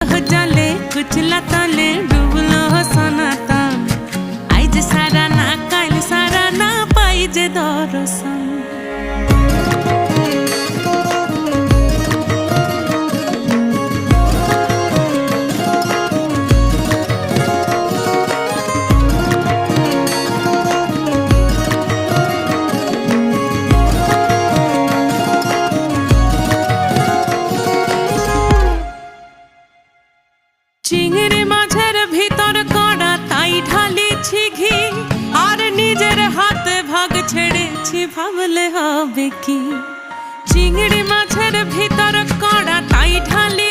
জালে কুচলা তালে ডুবলো সনাতন আইজ সারা না কাল সারা না পাই যে দর্শন চিংড়ি মাছের ভিতর কড়া তাই ঢালিছি ঘি আর নিজের হাতে ভাগ ছেড়েছি ভাবলে হবে কি চিংড়ি মাছের ভিতর কড়া তাই ঢালি